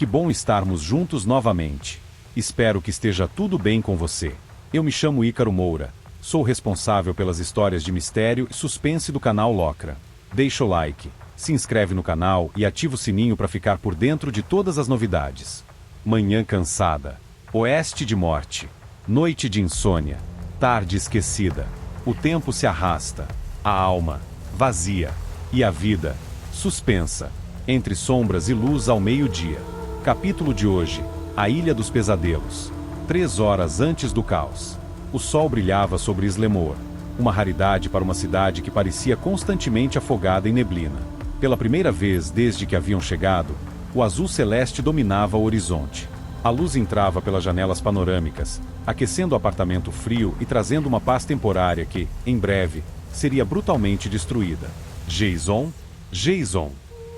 Que bom estarmos juntos novamente. Espero que esteja tudo bem com você. Eu me chamo Ícaro Moura. Sou responsável pelas histórias de mistério e suspense do canal Locra. Deixa o like, se inscreve no canal e ativa o sininho para ficar por dentro de todas as novidades. Manhã cansada. Oeste de morte. Noite de insônia. Tarde esquecida. O tempo se arrasta. A alma, vazia. E a vida, suspensa. Entre sombras e luz ao meio-dia. Capítulo de hoje. A Ilha dos Pesadelos. 3 horas antes do caos. O sol brilhava sobre Islemor. Uma raridade para uma cidade que parecia constantemente afogada em neblina. Pela primeira vez desde que haviam chegado, o azul celeste dominava o horizonte. A luz entrava pelas janelas panorâmicas, aquecendo o apartamento frio e trazendo uma paz temporária que, em breve, seria brutalmente destruída. Jason? Jason!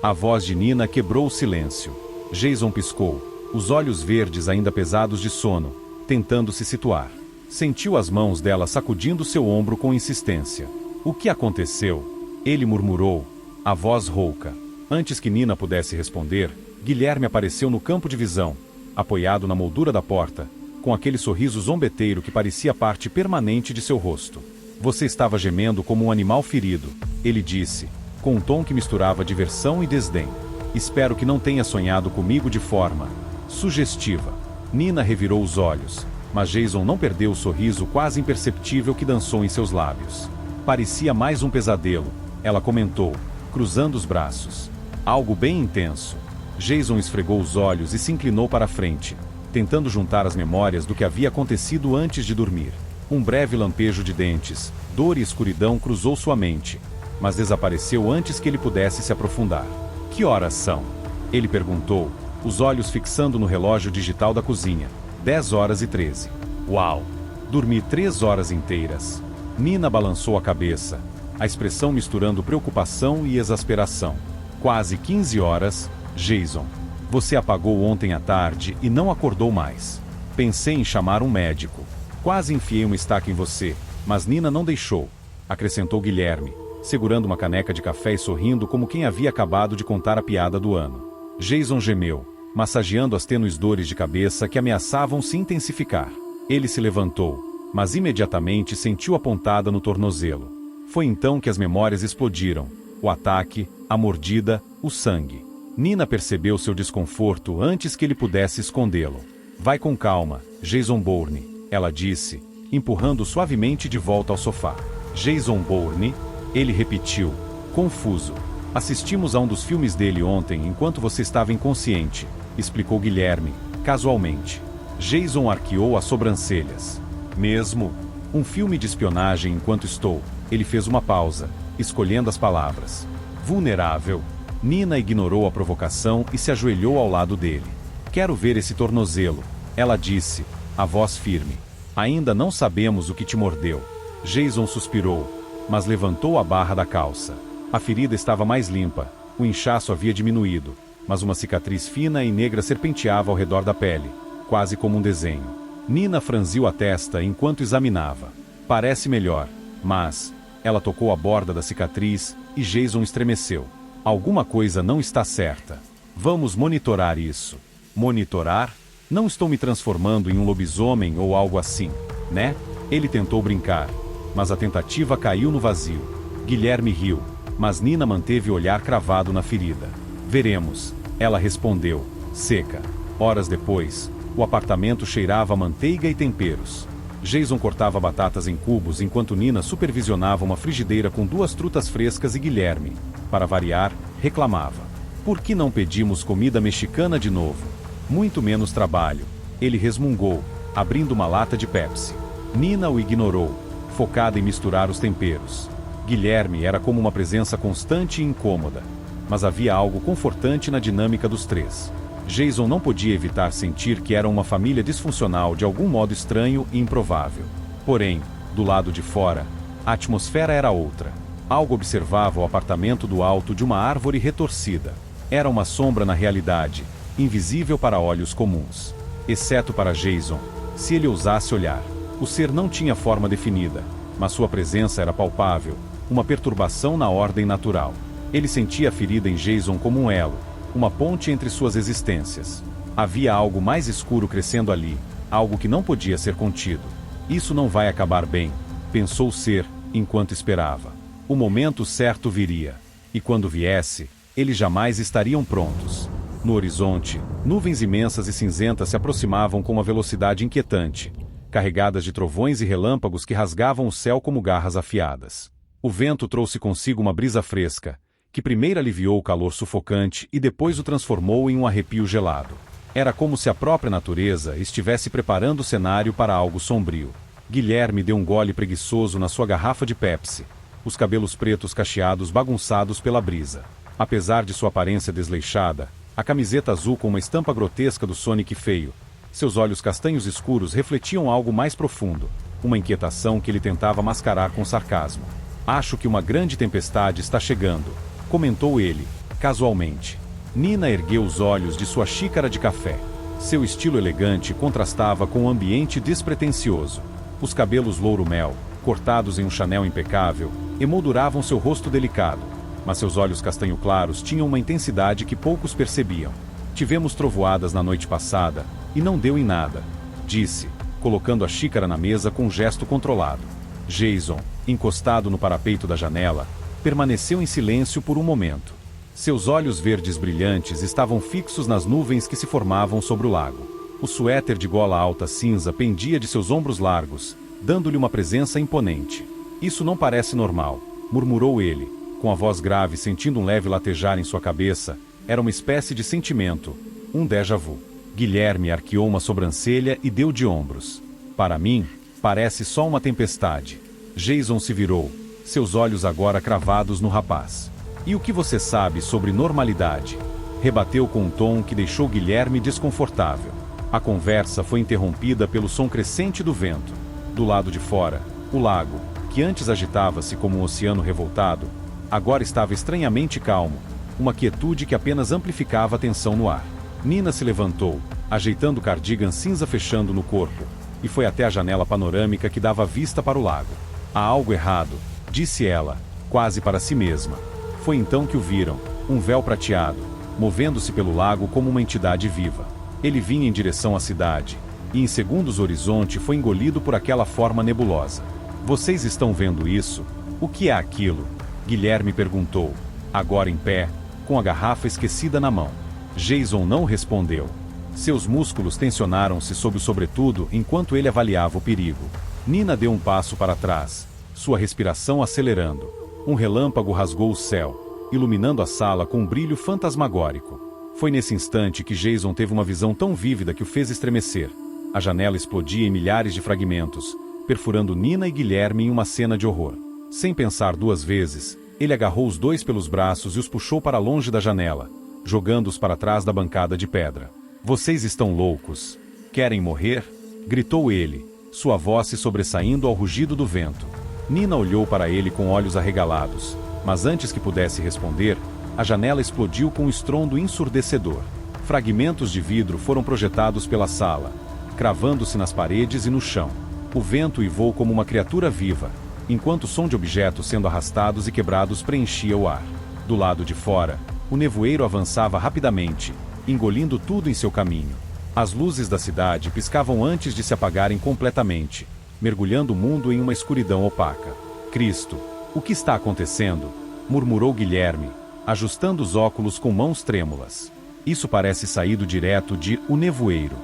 A voz de Nina quebrou o silêncio. Jason piscou, os olhos verdes ainda pesados de sono, tentando se situar. Sentiu as mãos dela sacudindo seu ombro com insistência. O que aconteceu? Ele murmurou, a voz rouca. Antes que Nina pudesse responder, Guilherme apareceu no campo de visão, apoiado na moldura da porta, com aquele sorriso zombeteiro que parecia parte permanente de seu rosto. Você estava gemendo como um animal ferido, ele disse, com um tom que misturava diversão e desdém. Espero que não tenha sonhado comigo de forma sugestiva. Nina revirou os olhos, mas Jason não perdeu o sorriso quase imperceptível que dançou em seus lábios. Parecia mais um pesadelo, ela comentou, cruzando os braços. Algo bem intenso. Jason esfregou os olhos e se inclinou para a frente, tentando juntar as memórias do que havia acontecido antes de dormir. Um breve lampejo de dentes, dor e escuridão cruzou sua mente, mas desapareceu antes que ele pudesse se aprofundar. Que horas são? Ele perguntou, os olhos fixando no relógio digital da cozinha. 10h13. Uau! Dormi 3 horas inteiras. Nina balançou a cabeça, a expressão misturando preocupação e exasperação. Quase 15 horas, Jason. Você apagou ontem à tarde e não acordou mais. Pensei em chamar um médico. Quase enfiei uma estaca em você, mas Nina não deixou, acrescentou Guilherme, segurando uma caneca de café e sorrindo como quem havia acabado de contar a piada do ano. Jason gemeu, massageando as tênues dores de cabeça que ameaçavam se intensificar. Ele se levantou, mas imediatamente sentiu a pontada no tornozelo. Foi então que as memórias explodiram. O ataque, a mordida, o sangue. Nina percebeu seu desconforto antes que ele pudesse escondê-lo. Vai com calma, Jason Bourne, ela disse, empurrando suavemente de volta ao sofá. Jason Bourne? Ele repetiu, confuso. Assistimos a um dos filmes dele ontem enquanto você estava inconsciente, explicou Guilherme, casualmente. Jason arqueou as sobrancelhas. Mesmo? Um filme de espionagem enquanto estou. Ele fez uma pausa, escolhendo as palavras. Vulnerável. Nina ignorou a provocação e se ajoelhou ao lado dele. Quero ver esse tornozelo, ela disse, a voz firme. Ainda não sabemos o que te mordeu. Jason suspirou, mas levantou a barra da calça. A ferida estava mais limpa, o inchaço havia diminuído, mas uma cicatriz fina e negra serpenteava ao redor da pele, quase como um desenho. Nina franziu a testa enquanto examinava. Parece melhor, mas... Ela tocou a borda da cicatriz e Jason estremeceu. Alguma coisa não está certa. Vamos monitorar isso. Monitorar? Não estou me transformando em um lobisomem ou algo assim, né? Ele tentou brincar, mas a tentativa caiu no vazio. Guilherme riu, mas Nina manteve o olhar cravado na ferida. Veremos, ela respondeu, seca. Horas depois, o apartamento cheirava a manteiga e temperos. Jason cortava batatas em cubos enquanto Nina supervisionava uma frigideira com 2 trutas frescas e Guilherme, para variar, reclamava. Por que não pedimos comida mexicana de novo? Muito menos trabalho. Ele resmungou, abrindo uma lata de Pepsi. Nina o ignorou, focada em misturar os temperos. Guilherme era como uma presença constante e incômoda, mas havia algo confortante na dinâmica dos três. Jason não podia evitar sentir que eram uma família disfuncional de algum modo estranho e improvável. Porém, do lado de fora, a atmosfera era outra. Algo observava o apartamento do alto de uma árvore retorcida. Era uma sombra na realidade, invisível para olhos comuns. Exceto para Jason, se ele ousasse olhar. O ser não tinha forma definida, mas sua presença era palpável, uma perturbação na ordem natural. Ele sentia a ferida em Jason como um elo, uma ponte entre suas existências. Havia algo mais escuro crescendo ali, algo que não podia ser contido. Isso não vai acabar bem, pensou Ser, enquanto esperava. O momento certo viria. E quando viesse, eles jamais estariam prontos. No horizonte, nuvens imensas e cinzentas se aproximavam com uma velocidade inquietante, carregadas de trovões e relâmpagos que rasgavam o céu como garras afiadas. O vento trouxe consigo uma brisa fresca, que primeiro aliviou o calor sufocante e depois o transformou em um arrepio gelado. Era como se a própria natureza estivesse preparando o cenário para algo sombrio. Guilherme deu um gole preguiçoso na sua garrafa de Pepsi, os cabelos pretos cacheados bagunçados pela brisa. Apesar de sua aparência desleixada, a camiseta azul com uma estampa grotesca do Sonic feio, seus olhos castanhos escuros refletiam algo mais profundo, uma inquietação que ele tentava mascarar com sarcasmo. Acho que uma grande tempestade está chegando, comentou ele, casualmente. Nina ergueu os olhos de sua xícara de café. Seu estilo elegante contrastava com o ambiente despretensioso. Os cabelos louro-mel, cortados em um Chanel impecável, emolduravam seu rosto delicado, mas seus olhos castanho claros tinham uma intensidade que poucos percebiam. Tivemos trovoadas na noite passada, e não deu em nada, disse, colocando a xícara na mesa com um gesto controlado. Jason, encostado no parapeito da janela, permaneceu em silêncio por um momento. Seus olhos verdes brilhantes estavam fixos nas nuvens que se formavam sobre o lago. O suéter de gola alta cinza pendia de seus ombros largos, dando-lhe uma presença imponente. Isso não parece normal, murmurou ele, com a voz grave sentindo um leve latejar em sua cabeça. Era uma espécie de sentimento, um déjà vu. Guilherme arqueou uma sobrancelha e deu de ombros. Para mim, parece só uma tempestade. Jason se virou, seus olhos agora cravados no rapaz. E o que você sabe sobre normalidade? Rebateu com um tom que deixou Guilherme desconfortável. A conversa foi interrompida pelo som crescente do vento. Do lado de fora, o lago, que antes agitava-se como um oceano revoltado, agora estava estranhamente calmo, uma quietude que apenas amplificava a tensão no ar. Nina se levantou, ajeitando o cardigan cinza fechando no corpo, e foi até a janela panorâmica que dava vista para o lago. Há algo errado, disse ela, quase para si mesma. Foi então que o viram, um véu prateado, movendo-se pelo lago como uma entidade viva. Ele vinha em direção à cidade, e em segundos o horizonte foi engolido por aquela forma nebulosa. Vocês estão vendo isso? O que é aquilo? Guilherme perguntou, agora em pé, com a garrafa esquecida na mão. Jason não respondeu. Seus músculos tensionaram-se sob o sobretudo enquanto ele avaliava o perigo. Nina deu um passo para trás, sua respiração acelerando. Um relâmpago rasgou o céu, iluminando a sala com um brilho fantasmagórico. Foi nesse instante que Jason teve uma visão tão vívida que o fez estremecer. A janela explodia em milhares de fragmentos, perfurando Nina e Guilherme em uma cena de horror. Sem pensar duas vezes, ele agarrou os dois pelos braços e os puxou para longe da janela, jogando-os para trás da bancada de pedra. Vocês estão loucos. Querem morrer? Gritou ele, sua voz se sobressaindo ao rugido do vento. Nina olhou para ele com olhos arregalados, mas antes que pudesse responder, a janela explodiu com um estrondo ensurdecedor. Fragmentos de vidro foram projetados pela sala, cravando-se nas paredes e no chão. O vento uivou como uma criatura viva, enquanto o som de objetos sendo arrastados e quebrados preenchia o ar. Do lado de fora, o nevoeiro avançava rapidamente, engolindo tudo em seu caminho. As luzes da cidade piscavam antes de se apagarem completamente, mergulhando o mundo em uma escuridão opaca. Cristo, o que está acontecendo? Murmurou Guilherme, ajustando os óculos com mãos trêmulas. Isso parece saído direto de O Nevoeiro.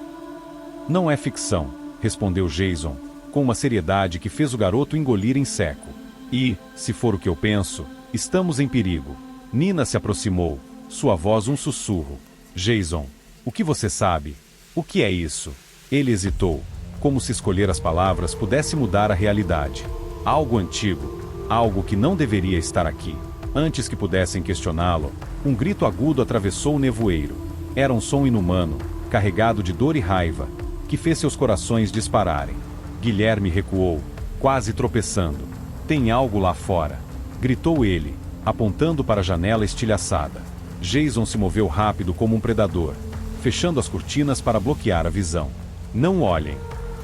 Não é ficção, respondeu Jason, com uma seriedade que fez o garoto engolir em seco. E, se for o que eu penso, estamos em perigo. Nina se aproximou, sua voz um sussurro. Jason, o que você sabe? O que é isso? Ele hesitou, como se escolher as palavras pudesse mudar a realidade. Algo antigo, algo que não deveria estar aqui. Antes que pudessem questioná-lo, um grito agudo atravessou o nevoeiro. Era um som inumano, carregado de dor e raiva, que fez seus corações dispararem. Guilherme recuou, quase tropeçando. Tem algo lá fora, gritou ele, apontando para a janela estilhaçada. Jason se moveu rápido como um predador, fechando as cortinas para bloquear a visão. Não olhem.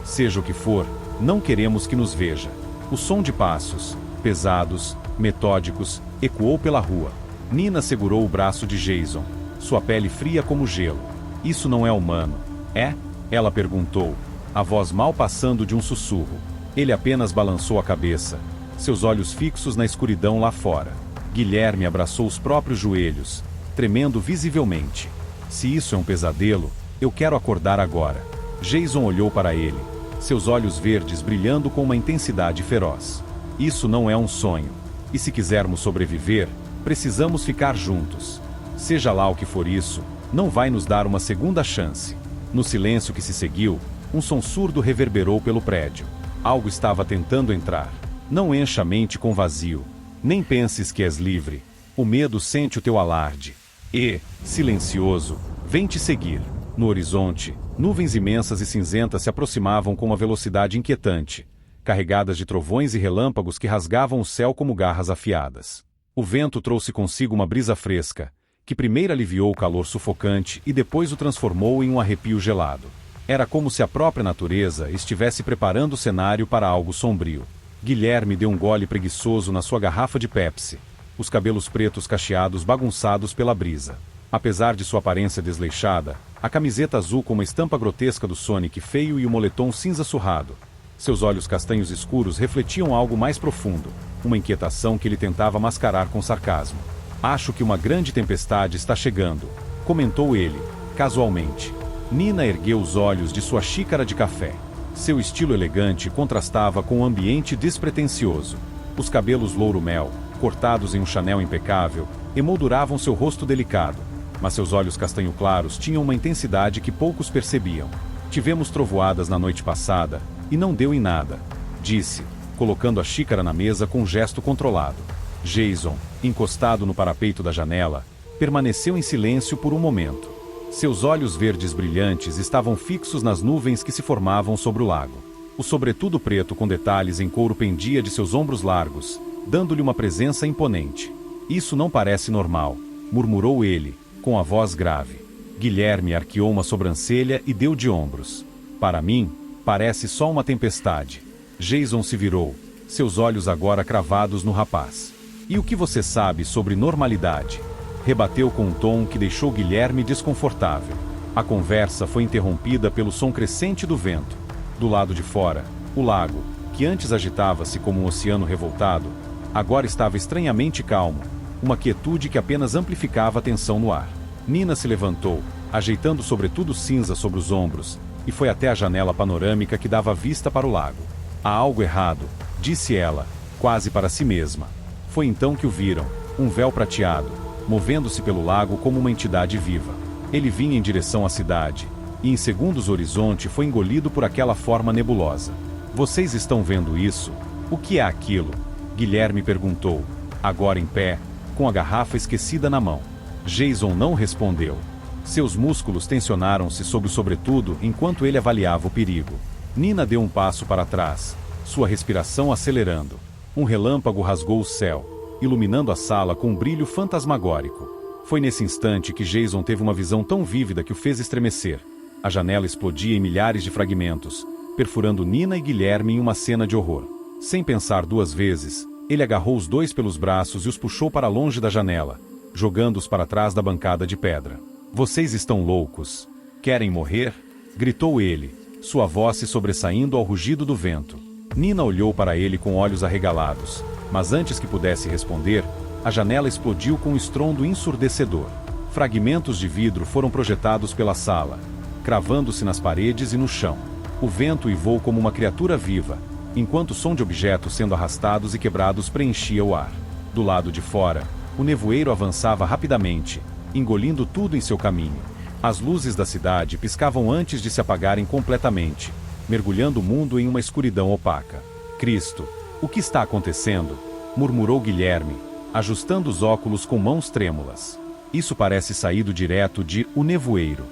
Seja o que for, não queremos que nos veja. O som de passos, pesados, metódicos, ecoou pela rua. Nina segurou o braço de Jason, sua pele fria como gelo. Isso não é humano, é? Ela perguntou, a voz mal passando de um sussurro. Ele apenas balançou a cabeça, seus olhos fixos na escuridão lá fora. Guilherme abraçou os próprios joelhos, tremendo visivelmente. Se isso é um pesadelo, eu quero acordar agora. Jason olhou para ele, seus olhos verdes brilhando com uma intensidade feroz. Isso não é um sonho. E se quisermos sobreviver, precisamos ficar juntos. Seja lá o que for isso, não vai nos dar uma segunda chance. No silêncio que se seguiu, um som surdo reverberou pelo prédio. Algo estava tentando entrar. Não encha a mente com vazio. Nem penses que és livre. O medo sente o teu alarde. E, silencioso, vem te seguir. No horizonte, nuvens imensas e cinzentas se aproximavam com uma velocidade inquietante, carregadas de trovões e relâmpagos que rasgavam o céu como garras afiadas. O vento trouxe consigo uma brisa fresca, que primeiro aliviou o calor sufocante e depois o transformou em um arrepio gelado. Era como se a própria natureza estivesse preparando o cenário para algo sombrio. Guilherme deu um gole preguiçoso na sua garrafa de Pepsi, os cabelos pretos cacheados bagunçados pela brisa. Apesar de sua aparência desleixada, a camiseta azul com uma estampa grotesca do Sonic feio e o moletom cinza surrado. Seus olhos castanhos escuros refletiam algo mais profundo, uma inquietação que ele tentava mascarar com sarcasmo. Acho que uma grande tempestade está chegando, comentou ele, casualmente. Nina ergueu os olhos de sua xícara de café. Seu estilo elegante contrastava com o ambiente despretensioso. Os cabelos louro-mel, cortados em um Chanel impecável, emolduravam seu rosto delicado, mas seus olhos castanho claros tinham uma intensidade que poucos percebiam. Tivemos trovoadas na noite passada, e não deu em nada, disse, colocando a xícara na mesa com um gesto controlado. Jason, encostado no parapeito da janela, permaneceu em silêncio por um momento. Seus olhos verdes brilhantes estavam fixos nas nuvens que se formavam sobre o lago. O sobretudo preto com detalhes em couro pendia de seus ombros largos, dando-lhe uma presença imponente. Isso não parece normal, murmurou ele, com a voz grave. Guilherme arqueou uma sobrancelha e deu de ombros. Para mim, parece só uma tempestade. Jason se virou, seus olhos agora cravados no rapaz. E o que você sabe sobre normalidade? Rebateu com um tom que deixou Guilherme desconfortável. A conversa foi interrompida pelo som crescente do vento. Do lado de fora, o lago, que antes agitava-se como um oceano revoltado, agora estava estranhamente calmo, uma quietude que apenas amplificava a tensão no ar. Nina se levantou, ajeitando o sobretudo cinza sobre os ombros, e foi até a janela panorâmica que dava vista para o lago. Há algo errado, disse ela, quase para si mesma. Foi então que o viram, um véu prateado, movendo-se pelo lago como uma entidade viva. Ele vinha em direção à cidade, e em segundos o horizonte foi engolido por aquela forma nebulosa. Vocês estão vendo isso? O que é aquilo? Guilherme perguntou, agora em pé, com a garrafa esquecida na mão. Jason não respondeu. Seus músculos tensionaram-se sob o sobretudo enquanto ele avaliava o perigo. Nina deu um passo para trás, sua respiração acelerando. Um relâmpago rasgou o céu, iluminando a sala com um brilho fantasmagórico. Foi nesse instante que Jason teve uma visão tão vívida que o fez estremecer. A janela explodia em milhares de fragmentos, perfurando Nina e Guilherme em uma cena de horror. Sem pensar duas vezes, ele agarrou os dois pelos braços e os puxou para longe da janela, jogando-os para trás da bancada de pedra. Vocês estão loucos. Querem morrer? Gritou ele, sua voz se sobressaindo ao rugido do vento. Nina olhou para ele com olhos arregalados, mas antes que pudesse responder, a janela explodiu com um estrondo ensurdecedor. Fragmentos de vidro foram projetados pela sala, cravando-se nas paredes e no chão. O vento uivou como uma criatura viva, enquanto o som de objetos sendo arrastados e quebrados preenchia o ar. Do lado de fora, o nevoeiro avançava rapidamente, engolindo tudo em seu caminho. As luzes da cidade piscavam antes de se apagarem completamente, mergulhando o mundo em uma escuridão opaca. Cristo, o que está acontecendo? Murmurou Guilherme, ajustando os óculos com mãos trêmulas. Isso parece saído direto de O Nevoeiro.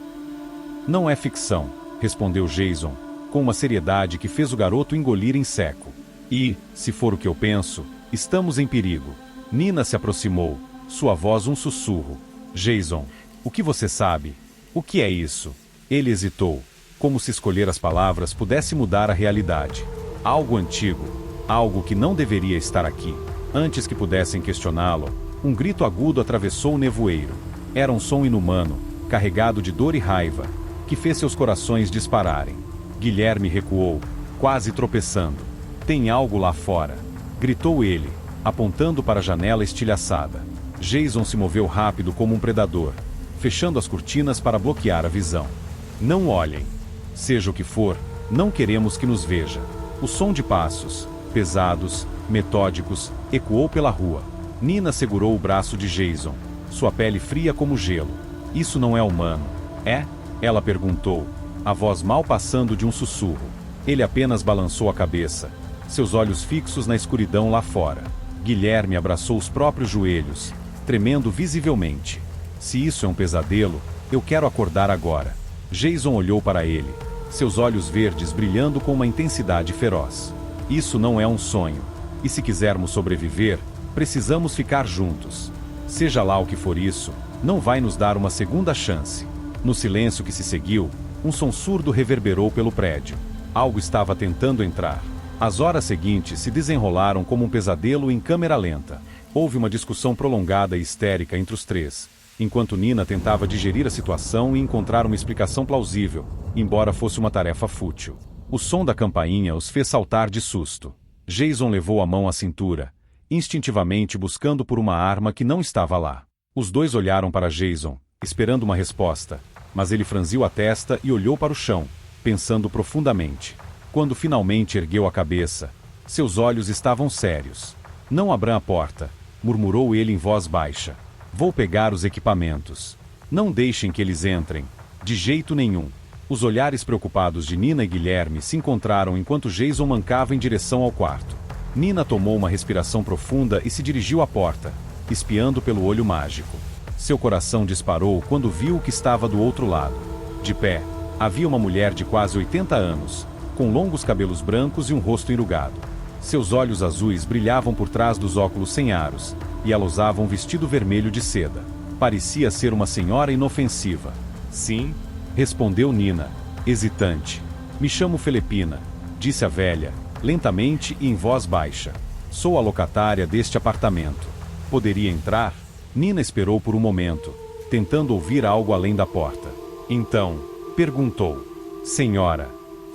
Não é ficção, respondeu Jason, com uma seriedade que fez o garoto engolir em seco. E, se for o que eu penso, estamos em perigo. Nina se aproximou, sua voz um sussurro. Jason, o que você sabe? O que é isso? Ele hesitou, como se escolher as palavras pudesse mudar a realidade. Algo antigo, algo que não deveria estar aqui. Antes que pudessem questioná-lo, um grito agudo atravessou o nevoeiro. Era um som inumano, carregado de dor e raiva, que fez seus corações dispararem. Guilherme recuou, quase tropeçando. "Tem algo lá fora", gritou ele, apontando para a janela estilhaçada. Jason se moveu rápido como um predador, fechando as cortinas para bloquear a visão. "Não olhem. Seja o que for, não queremos que nos veja." O som de passos, pesados, metódicos, ecoou pela rua. Nina segurou o braço de Jason, sua pele fria como gelo. "Isso não é humano, é?" ela perguntou, a voz mal passando de um sussurro. Ele apenas balançou a cabeça, seus olhos fixos na escuridão lá fora. Guilherme abraçou os próprios joelhos, tremendo visivelmente. "Se isso é um pesadelo, eu quero acordar agora." Jason olhou para ele, seus olhos verdes brilhando com uma intensidade feroz. "Isso não é um sonho. E se quisermos sobreviver, precisamos ficar juntos. Seja lá o que for isso, não vai nos dar uma segunda chance." No silêncio que se seguiu, um som surdo reverberou pelo prédio. Algo estava tentando entrar. As horas seguintes se desenrolaram como um pesadelo em câmera lenta. Houve uma discussão prolongada e histérica entre os três, enquanto Nina tentava digerir a situação e encontrar uma explicação plausível, embora fosse uma tarefa fútil. O som da campainha os fez saltar de susto. Jason levou a mão à cintura, instintivamente buscando por uma arma que não estava lá. Os dois olharam para Jason, esperando uma resposta, mas ele franziu a testa e olhou para o chão, pensando profundamente. Quando finalmente ergueu a cabeça, seus olhos estavam sérios. "Não abram a porta", murmurou ele em voz baixa. "Vou pegar os equipamentos. Não deixem que eles entrem. De jeito nenhum." Os olhares preocupados de Nina e Guilherme se encontraram enquanto Jason mancava em direção ao quarto. Nina tomou uma respiração profunda e se dirigiu à porta, espiando pelo olho mágico. Seu coração disparou quando viu o que estava do outro lado. De pé, havia uma mulher de quase 80 anos, com longos cabelos brancos e um rosto enrugado. Seus olhos azuis brilhavam por trás dos óculos sem aros, e ela usava um vestido vermelho de seda. Parecia ser uma senhora inofensiva. "Sim?" respondeu Nina, hesitante. "Me chamo Felepina", disse a velha, lentamente e em voz baixa. "Sou a locatária deste apartamento. Poderia entrar?" Nina esperou por um momento, tentando ouvir algo além da porta. Então, perguntou: "Senhora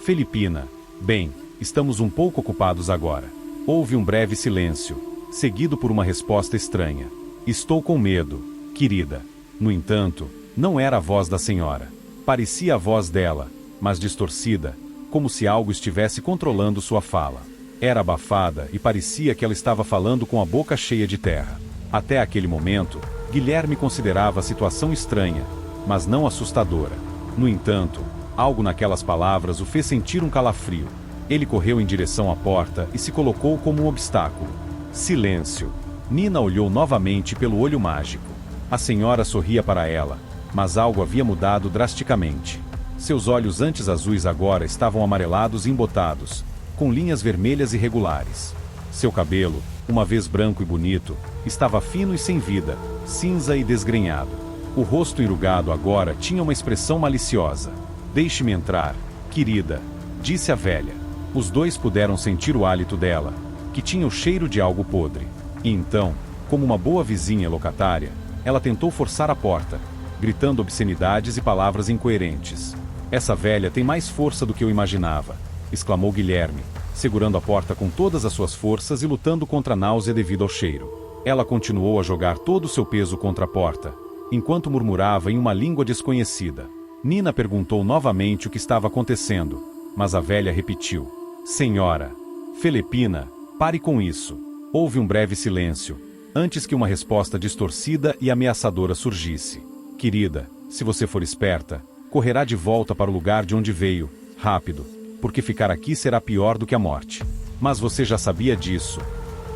Felepina, bem, estamos um pouco ocupados agora." Houve um breve silêncio, seguido por uma resposta estranha. "Estou com medo, querida." No entanto, não era a voz da senhora. Parecia a voz dela, mas distorcida, como se algo estivesse controlando sua fala. Era abafada e parecia que ela estava falando com a boca cheia de terra. Até aquele momento, Guilherme considerava a situação estranha, mas não assustadora. No entanto, algo naquelas palavras o fez sentir um calafrio. Ele correu em direção à porta e se colocou como um obstáculo. Silêncio. Nina olhou novamente pelo olho mágico. A senhora sorria para ela, mas algo havia mudado drasticamente. Seus olhos antes azuis agora estavam amarelados e embotados, com linhas vermelhas irregulares. Seu cabelo, uma vez branco e bonito, estava fino e sem vida, cinza e desgrenhado. O rosto enrugado agora tinha uma expressão maliciosa. "Deixe-me entrar, querida", disse a velha. Os dois puderam sentir o hálito dela, que tinha o cheiro de algo podre. E então, como uma boa vizinha locatária, ela tentou forçar a porta, gritando obscenidades e palavras incoerentes. "Essa velha tem mais força do que eu imaginava", exclamou Guilherme, segurando a porta com todas as suas forças e lutando contra a náusea devido ao cheiro. Ela continuou a jogar todo o seu peso contra a porta, enquanto murmurava em uma língua desconhecida. Nina perguntou novamente o que estava acontecendo, mas a velha repetiu: "Senhora Felepina, pare com isso." Houve um breve silêncio, antes que uma resposta distorcida e ameaçadora surgisse. "Querida, se você for esperta, correrá de volta para o lugar de onde veio, rápido, porque ficar aqui será pior do que a morte. Mas você já sabia disso.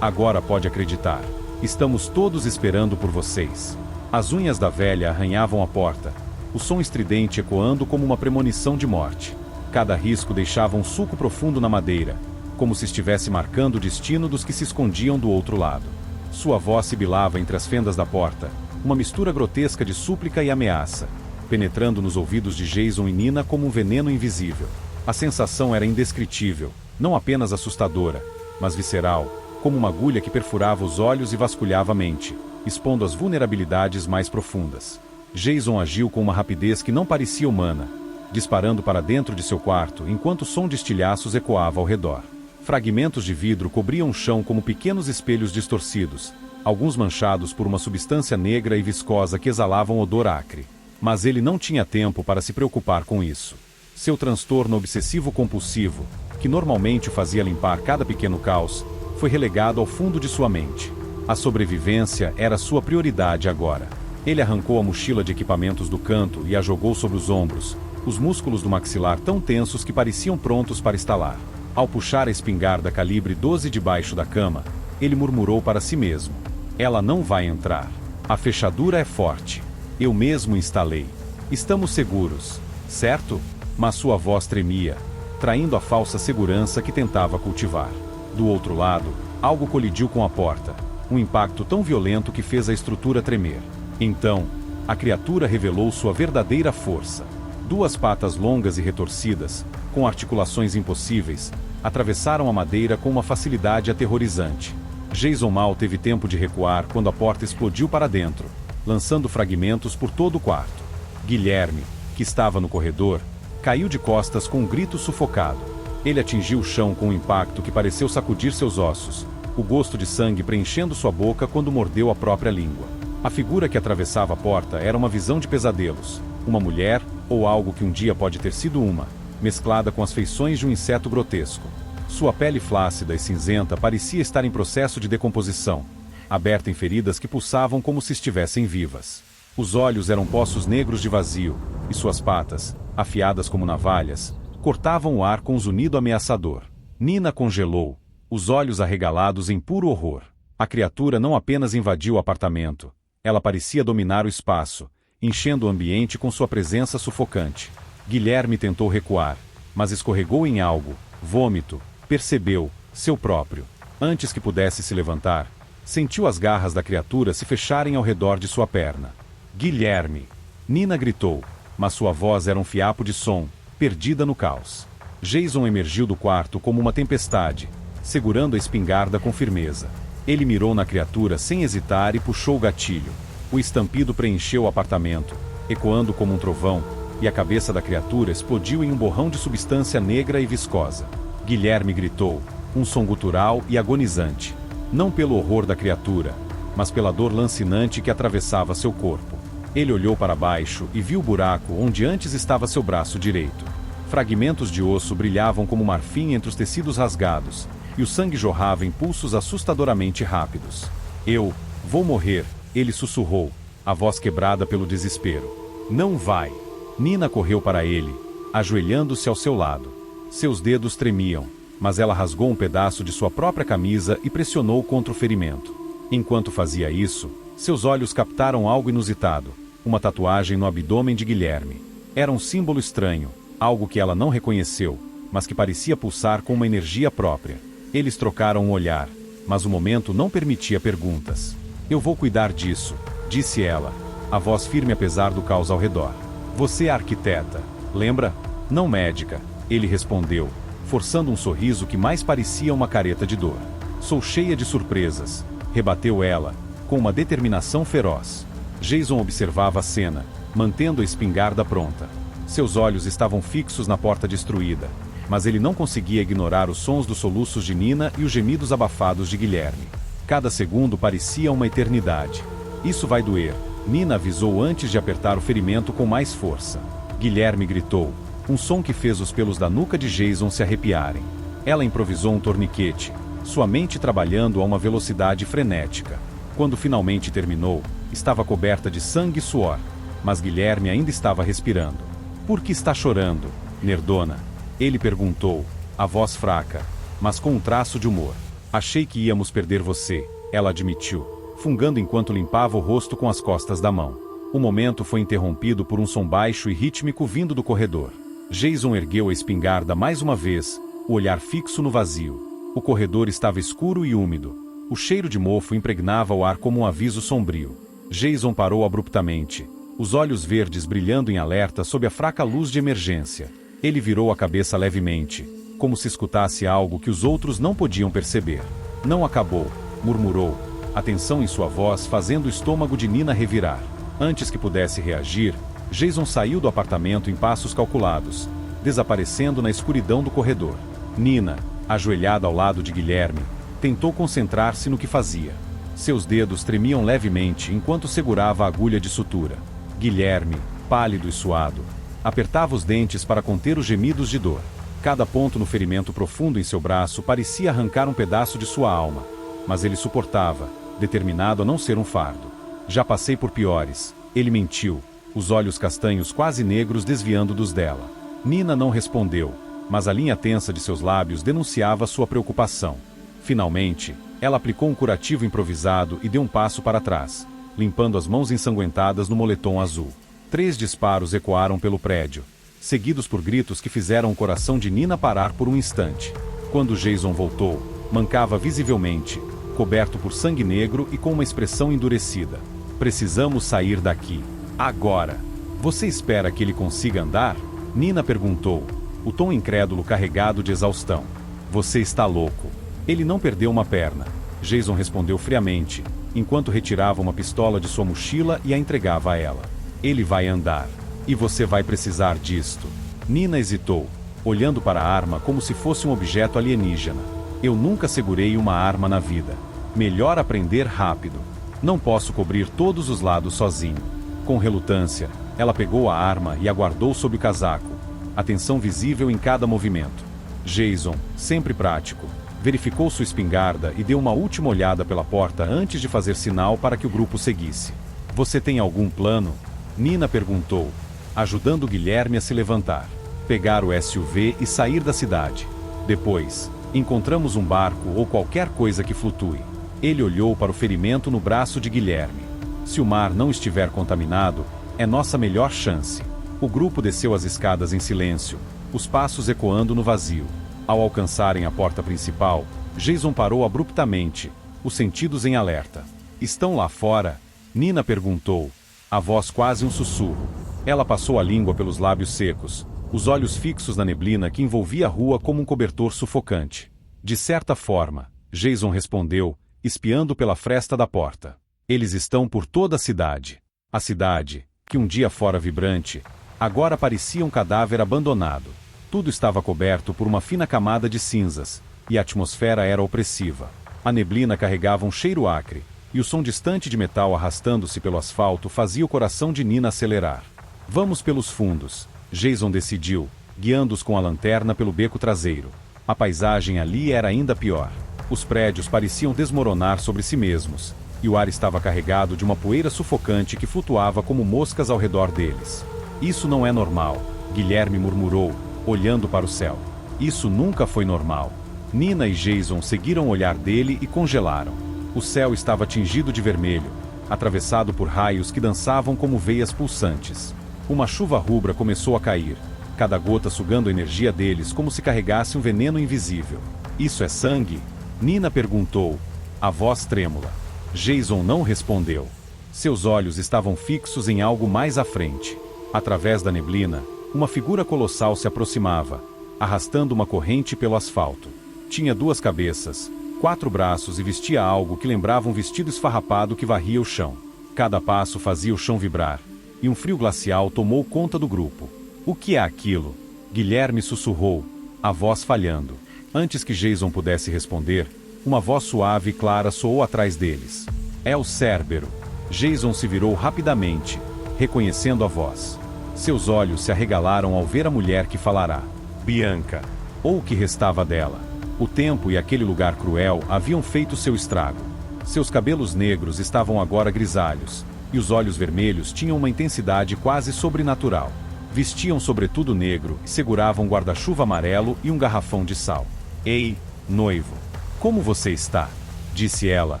Agora pode acreditar. Estamos todos esperando por vocês." As unhas da velha arranhavam a porta, o som estridente ecoando como uma premonição de morte. Cada risco deixava um sulco profundo na madeira, como se estivesse marcando o destino dos que se escondiam do outro lado. Sua voz sibilava entre as fendas da porta, uma mistura grotesca de súplica e ameaça, penetrando nos ouvidos de Jason e Nina como um veneno invisível. A sensação era indescritível, não apenas assustadora, mas visceral, como uma agulha que perfurava os olhos e vasculhava a mente, expondo as vulnerabilidades mais profundas. Jason agiu com uma rapidez que não parecia humana, disparando para dentro de seu quarto enquanto o som de estilhaços ecoava ao redor. Fragmentos de vidro cobriam o chão como pequenos espelhos distorcidos, alguns manchados por uma substância negra e viscosa que exalava um odor acre. Mas ele não tinha tempo para se preocupar com isso. Seu transtorno obsessivo-compulsivo, que normalmente o fazia limpar cada pequeno caos, foi relegado ao fundo de sua mente. A sobrevivência era sua prioridade agora. Ele arrancou a mochila de equipamentos do canto e a jogou sobre os ombros, os músculos do maxilar tão tensos que pareciam prontos para estalar. Ao puxar a espingarda calibre 12 debaixo da cama, ele murmurou para si mesmo: "Ela não vai entrar. A fechadura é forte. Eu mesmo instalei. Estamos seguros, certo?" Mas sua voz tremia, traindo a falsa segurança que tentava cultivar. Do outro lado, algo colidiu com a porta, um impacto tão violento que fez a estrutura tremer. Então, a criatura revelou sua verdadeira força. Duas patas longas e retorcidas, com articulações impossíveis, atravessaram a madeira com uma facilidade aterrorizante. Jason mal teve tempo de recuar quando a porta explodiu para dentro, lançando fragmentos por todo o quarto. Guilherme, que estava no corredor, caiu de costas com um grito sufocado. Ele atingiu o chão com um impacto que pareceu sacudir seus ossos, o gosto de sangue preenchendo sua boca quando mordeu a própria língua. A figura que atravessava a porta era uma visão de pesadelos, uma mulher, ou algo que um dia pode ter sido uma, mesclada com as feições de um inseto grotesco. Sua pele flácida e cinzenta parecia estar em processo de decomposição, aberta em feridas que pulsavam como se estivessem vivas. Os olhos eram poços negros de vazio, e suas patas, afiadas como navalhas, cortavam o ar com um zunido ameaçador. Nina congelou, os olhos arregalados em puro horror. A criatura não apenas invadiu o apartamento, ela parecia dominar o espaço, enchendo o ambiente com sua presença sufocante. Guilherme tentou recuar, mas escorregou em algo, vômito, percebeu, seu próprio. Antes que pudesse se levantar, sentiu as garras da criatura se fecharem ao redor de sua perna. "Guilherme!" Nina gritou, mas sua voz era um fiapo de som, perdida no caos. Jason emergiu do quarto como uma tempestade, segurando a espingarda com firmeza. Ele mirou na criatura sem hesitar e puxou o gatilho. O estampido preencheu o apartamento, ecoando como um trovão, e a cabeça da criatura explodiu em um borrão de substância negra e viscosa. Guilherme gritou, um som gutural e agonizante. Não pelo horror da criatura, mas pela dor lancinante que atravessava seu corpo. Ele olhou para baixo e viu o buraco onde antes estava seu braço direito. Fragmentos de osso brilhavam como marfim entre os tecidos rasgados, e o sangue jorrava em pulsos assustadoramente rápidos. "Eu vou morrer", ele sussurrou, a voz quebrada pelo desespero. "Não vai." Nina correu para ele, ajoelhando-se ao seu lado. Seus dedos tremiam, mas ela rasgou um pedaço de sua própria camisa e pressionou contra o ferimento. Enquanto fazia isso, seus olhos captaram algo inusitado, uma tatuagem no abdômen de Guilherme. Era um símbolo estranho, algo que ela não reconheceu, mas que parecia pulsar com uma energia própria. Eles trocaram um olhar, mas o momento não permitia perguntas. "Eu vou cuidar disso", disse ela, a voz firme apesar do caos ao redor. "Você é arquiteta, lembra? Não médica", ele respondeu, forçando um sorriso que mais parecia uma careta de dor. "Sou cheia de surpresas", rebateu ela, com uma determinação feroz. Jason observava a cena, mantendo a espingarda pronta. Seus olhos estavam fixos na porta destruída, mas ele não conseguia ignorar os sons dos soluços de Nina e os gemidos abafados de Guilherme. Cada segundo parecia uma eternidade. "Isso vai doer", Nina avisou antes de apertar o ferimento com mais força. Guilherme gritou, um som que fez os pelos da nuca de Jason se arrepiarem. Ela improvisou um torniquete, sua mente trabalhando a uma velocidade frenética. Quando finalmente terminou, estava coberta de sangue e suor, mas Guilherme ainda estava respirando. "Por que está chorando, nerdona?" ele perguntou, a voz fraca, mas com um traço de humor. "Achei que íamos perder você", ela admitiu, fungando enquanto limpava o rosto com as costas da mão. O momento foi interrompido por um som baixo e rítmico vindo do corredor. Jason ergueu a espingarda mais uma vez, o olhar fixo no vazio. O corredor estava escuro e úmido. O cheiro de mofo impregnava o ar como um aviso sombrio. Jason parou abruptamente, os olhos verdes brilhando em alerta sob a fraca luz de emergência. Ele virou a cabeça levemente, como se escutasse algo que os outros não podiam perceber. "Não acabou", murmurou, a tensão em sua voz fazendo o estômago de Nina revirar. Antes que pudesse reagir, Jason saiu do apartamento em passos calculados, desaparecendo na escuridão do corredor. Nina, ajoelhada ao lado de Guilherme, tentou concentrar-se no que fazia. Seus dedos tremiam levemente enquanto segurava a agulha de sutura. Guilherme, pálido e suado, apertava os dentes para conter os gemidos de dor. Cada ponto no ferimento profundo em seu braço parecia arrancar um pedaço de sua alma, mas ele suportava, determinado a não ser um fardo. Já passei por piores, ele mentiu, os olhos castanhos quase negros desviando dos dela. Nina não respondeu, mas a linha tensa de seus lábios denunciava sua preocupação. Finalmente, ela aplicou um curativo improvisado e deu um passo para trás, limpando as mãos ensanguentadas no moletom azul. 3 disparos ecoaram pelo prédio, seguidos por gritos que fizeram o coração de Nina parar por um instante. Quando Jason voltou, mancava visivelmente, coberto por sangue negro e com uma expressão endurecida. Precisamos sair daqui. Agora. Você espera que ele consiga andar? Nina perguntou, o tom incrédulo carregado de exaustão. Você está louco. Ele não perdeu uma perna. Jason respondeu friamente, enquanto retirava uma pistola de sua mochila e a entregava a ela. Ele vai andar. E você vai precisar disto. Nina hesitou, olhando para a arma como se fosse um objeto alienígena. Eu nunca segurei uma arma na vida. Melhor aprender rápido. Não posso cobrir todos os lados sozinho. Com relutância, ela pegou a arma e a guardou sob o casaco, atenção visível em cada movimento. Jason, sempre prático, verificou sua espingarda e deu uma última olhada pela porta antes de fazer sinal para que o grupo seguisse. Você tem algum plano? Nina perguntou, ajudando Guilherme a se levantar. Pegar o SUV e sair da cidade. Depois, encontramos um barco ou qualquer coisa que flutue. Ele olhou para o ferimento no braço de Guilherme. Se o mar não estiver contaminado, é nossa melhor chance. O grupo desceu as escadas em silêncio, os passos ecoando no vazio. Ao alcançarem a porta principal, Jason parou abruptamente, os sentidos em alerta. Estão lá fora? Nina perguntou, a voz quase um sussurro. Ela passou a língua pelos lábios secos, os olhos fixos na neblina que envolvia a rua como um cobertor sufocante. De certa forma, Jason respondeu, espiando pela fresta da porta. Eles estão por toda a cidade. A cidade, que um dia fora vibrante, agora parecia um cadáver abandonado. Tudo estava coberto por uma fina camada de cinzas, e a atmosfera era opressiva. A neblina carregava um cheiro acre, e o som distante de metal arrastando-se pelo asfalto fazia o coração de Nina acelerar. Vamos pelos fundos, Jason decidiu, guiando-os com a lanterna pelo beco traseiro. A paisagem ali era ainda pior. Os prédios pareciam desmoronar sobre si mesmos, e o ar estava carregado de uma poeira sufocante que flutuava como moscas ao redor deles. Isso não é normal, Guilherme murmurou, olhando para o céu. Isso nunca foi normal. Nina e Jason seguiram o olhar dele e congelaram. O céu estava tingido de vermelho, atravessado por raios que dançavam como veias pulsantes. Uma chuva rubra começou a cair, cada gota sugando a energia deles como se carregasse um veneno invisível. Isso é sangue? Nina perguntou, a voz trêmula. Jason não respondeu. Seus olhos estavam fixos em algo mais à frente. Através da neblina, uma figura colossal se aproximava, arrastando uma corrente pelo asfalto. Tinha 2 cabeças, 4 braços e vestia algo que lembrava um vestido esfarrapado que varria o chão. Cada passo fazia o chão vibrar, e um frio glacial tomou conta do grupo. O que é aquilo? Guilherme sussurrou, a voz falhando. Antes que Jason pudesse responder, uma voz suave e clara soou atrás deles. É o Cérbero. Jason se virou rapidamente, reconhecendo a voz. Seus olhos se arregalaram ao ver a mulher que falará. Bianca. Ou o que restava dela. O tempo e aquele lugar cruel haviam feito seu estrago. Seus cabelos negros estavam agora grisalhos, e os olhos vermelhos tinham uma intensidade quase sobrenatural. Vestiam sobretudo negro e seguravam um guarda-chuva amarelo e um garrafão de sal. Ei, noivo. Como você está? Disse ela,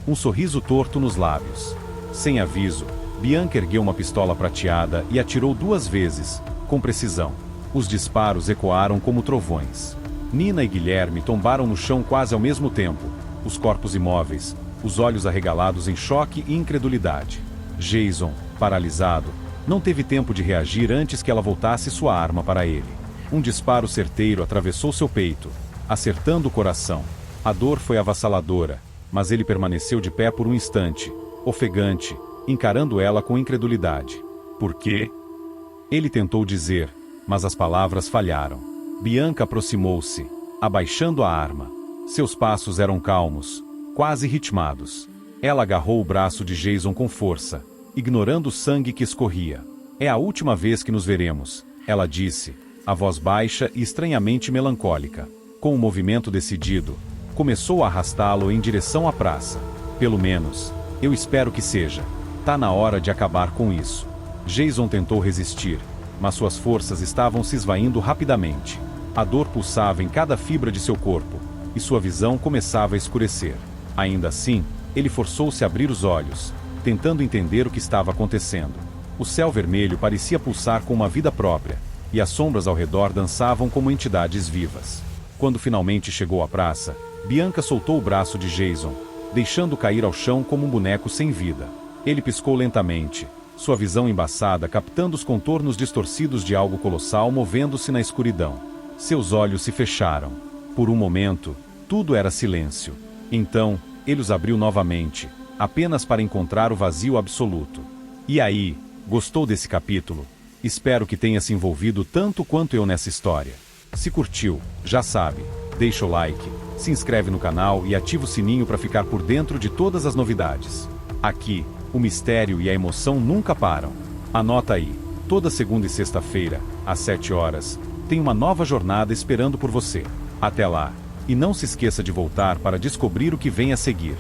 um sorriso torto nos lábios. Sem aviso, Bianca ergueu uma pistola prateada e atirou 2 vezes, com precisão. Os disparos ecoaram como trovões. Nina e Guilherme tombaram no chão quase ao mesmo tempo, os corpos imóveis, os olhos arregalados em choque e incredulidade. Jason, paralisado, não teve tempo de reagir antes que ela voltasse sua arma para ele. Um disparo certeiro atravessou seu peito, acertando o coração. A dor foi avassaladora, mas ele permaneceu de pé por um instante, ofegante, encarando ela com incredulidade. Por quê? Ele tentou dizer, mas as palavras falharam. Bianca aproximou-se, abaixando a arma. Seus passos eram calmos, quase ritmados. Ela agarrou o braço de Jason com força, ignorando o sangue que escorria. É a última vez que nos veremos, ela disse, a voz baixa e estranhamente melancólica. Com um movimento decidido, começou a arrastá-lo em direção à praça. Pelo menos, eu espero que seja. Tá na hora de acabar com isso. Jason tentou resistir, mas suas forças estavam se esvaindo rapidamente. A dor pulsava em cada fibra de seu corpo, e sua visão começava a escurecer. Ainda assim, ele forçou-se a abrir os olhos, tentando entender o que estava acontecendo. O céu vermelho parecia pulsar com uma vida própria, e as sombras ao redor dançavam como entidades vivas. Quando finalmente chegou à praça, Bianca soltou o braço de Jason, deixando cair ao chão como um boneco sem vida. Ele piscou lentamente, sua visão embaçada captando os contornos distorcidos de algo colossal movendo-se na escuridão. Seus olhos se fecharam. Por um momento, tudo era silêncio. Então, ele os abriu novamente, apenas para encontrar o vazio absoluto. E aí, gostou desse capítulo? Espero que tenha se envolvido tanto quanto eu nessa história. Se curtiu, já sabe, deixa o like, se inscreve no canal e ativa o sininho para ficar por dentro de todas as novidades. Aqui, o mistério e a emoção nunca param. Anota aí, toda segunda e sexta-feira, às 7 horas, tem uma nova jornada esperando por você. Até lá, e não se esqueça de voltar para descobrir o que vem a seguir.